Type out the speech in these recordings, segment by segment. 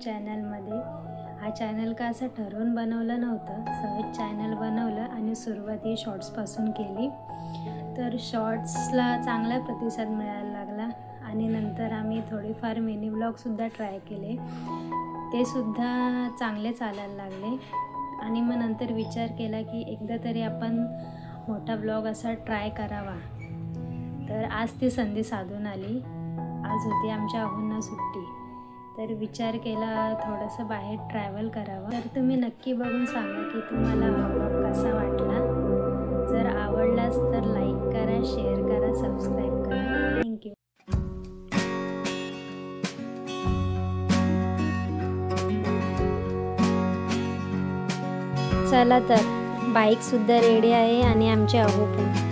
चॅनलमध्ये. हा चॅनल का असं ठरवून बनवलं नव्हतं, सहज चॅनल बनवलं आणि सुरुवात ही शॉर्ट्सपासून केली. तर शॉर्ट्सला चांगला प्रतिसाद मिळायला लागला आणि नंतर आम्ही थोडेफार मिनी ब्लॉगसुद्धा ट्राय केले, ते सुद्धा चांगले चालायला लागले. आणि मग नंतर विचार केला की एकदा तरी आपण मोठा ब्लॉग असा ट्राय करावा. तर आज ती संधी साधून आली. आज होती आमच्या अहोंना सुट्टी, तर विचार केला थोडंसं बाहेर ट्रॅव्हल करावं. तर तुम्ही नक्की बघून सांगा की तुम्हाला हा ब्लॉग कसा वाटला. जर आवडलाच तर लाईक करा, शेअर करा, सबस्क्राईब करा. थँक्यू. चला तर बाईकसुद्धा रेडी आहे आणि आमचे अहो पण.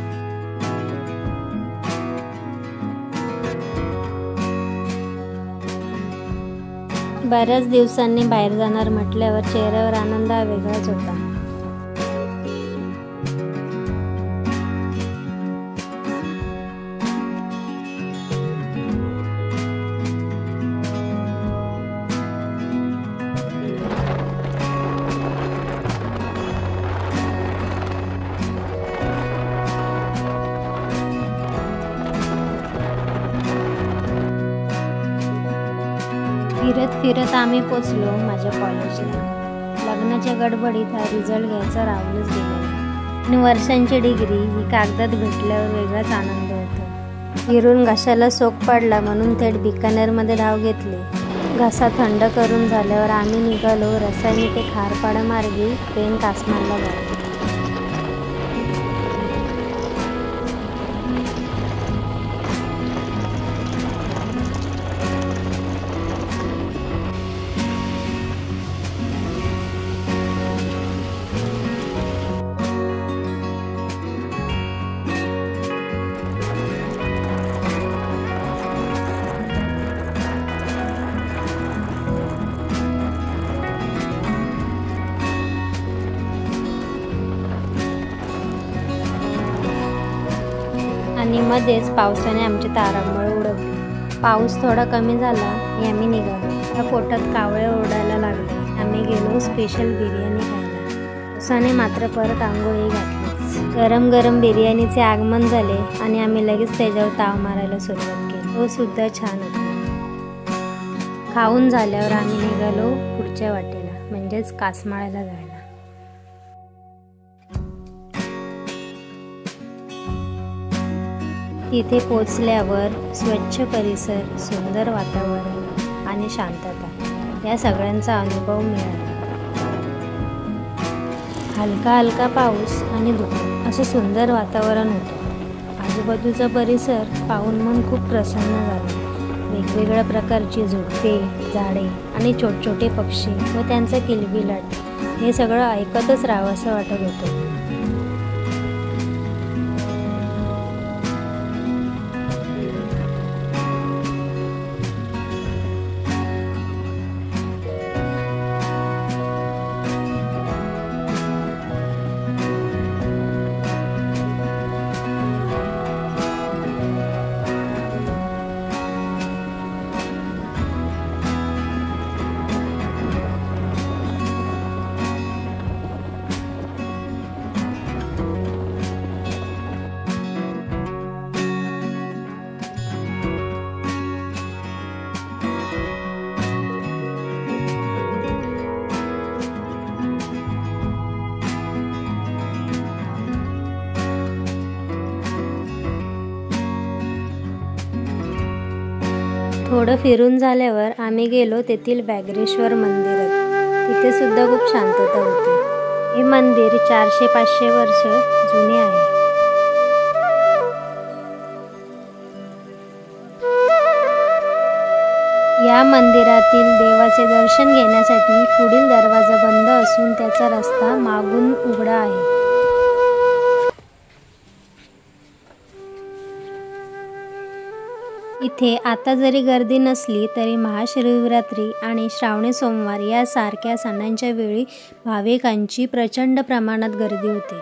बऱ्याच दिवसांनी बाहेर जाणार म्हटल्यावर चेहऱ्यावर आनंद हा वेगळाच होता. फिरत फिरत आम्ही पोचलो माझ्या कॉलेजला. लग्नाच्या गडबडीत हा रिझल्ट घ्यायचा राहूनच गेलेला आणि वर्षांची डिग्री ही कागदात भेटल्यावर वेगळाच आनंद होतो. फिरून घशाला सोक पडला म्हणून थेट बिकानेरमध्ये धाव घेतली. घसा थंड करून झाल्यावर आम्ही निघालो रसायनी ते खारपाडा मार्गी ट्रेन कासमारला जातो. आणि मध्येच पावसाने आमची तारांबळ उडवली. पाऊस थोडा कमी झाला आणि आम्ही निघालो. त्या पोटात कावळे ओरडायला लागले. आम्ही गेलो स्पेशल बिर्याणी खायला. पावसाने मात्र परत आंघोळी घातलीच. गरम गरम बिर्याणीचे आगमन झाले आणि आम्ही लगेच त्याच्यावर ताव मारायला सुरुवात केली. तो सुद्धा छान होता. खाऊन झाल्यावर आम्ही निघालो पुढच्या वाटेला, म्हणजेच कासमाळ्याला जायला. तिथे पोचल्यावर स्वच्छ परिसर, सुंदर वातावरण आणि शांतता या सगळ्यांचा अनुभव मिळाला. हलका हलका पाऊस आणि धुकं असं सुंदर वातावरण होतं. आजूबाजूचा परिसर पाहून मन खूप प्रसन्न झालं. वेगवेगळ्या प्रकारची झुडपे, झाडे आणि छोटे पक्षी व त्यांचा किलबिलाट हे सगळं ऐकतच राहावंसं वाटत होतं. थोडं फिरून झाल्यावर आम्ही गेलो तेथील व्याघ्रेश्वर मंदिरात. तिथे सुद्धा खूप शांतता होती. हे मंदिर 400-500 वर्ष जुने आहे. या मंदिरातील देवाचे दर्शन घेण्यासाठी पुढील दरवाजा बंद असून त्याचा रस्ता मागून उघडा आहे. इथे आता जरी गर्दी नसली तरी महाशिवरात्री आणि श्रावणी सोमवार यासारख्या सणांच्या वेळी भाविकांची प्रचंड प्रमाणात गर्दी होते.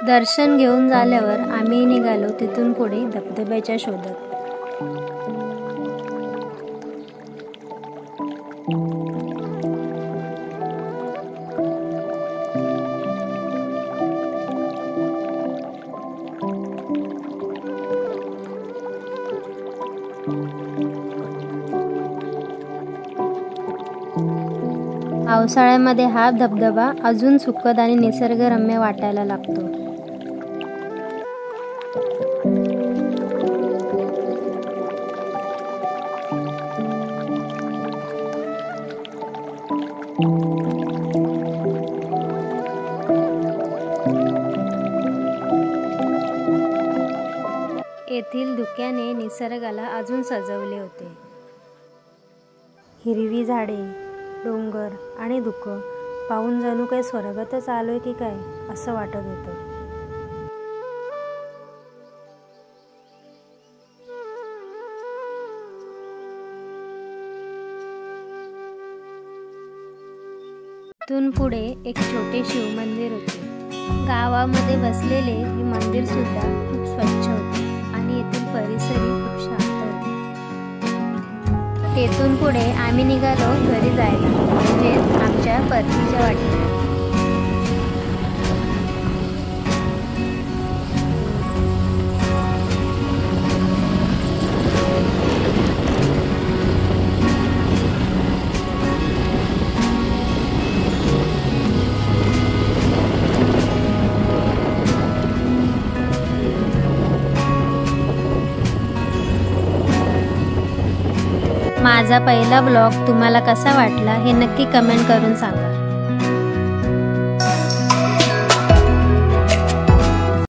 दर्शन घेऊन झाल्यावर आम्ही निघालो तिथून पुढे धबधब्याच्या शोधात. पावसाळ्यामध्ये हा धबधबा अजून सुखद आणि निसर्गरम्य वाटायला लागतो. येथील धुक्याने निसर्गाला अजून सजवले होते. हिरवी झाडे, डोंगर आणि धुकं पाहून जणू काही स्वर्गातच आलोय की काय असं वाटत होतं. तिथून पुढे एक छोटे शिव मंदिर होते. गावामध्ये बसलेले हे मंदिर सुद्धा खूप स्वच्छ होते आणि येथील परिसरही खूप शांत होते. तेथून पुढे आम्ही निघालो घरी जायला, म्हणजेच आमच्या परतीच्या वाटेला. माझा पहिला ब्लॉग तुम्हाला कसा वाटला हे नक्की कमेंट करून सांगा.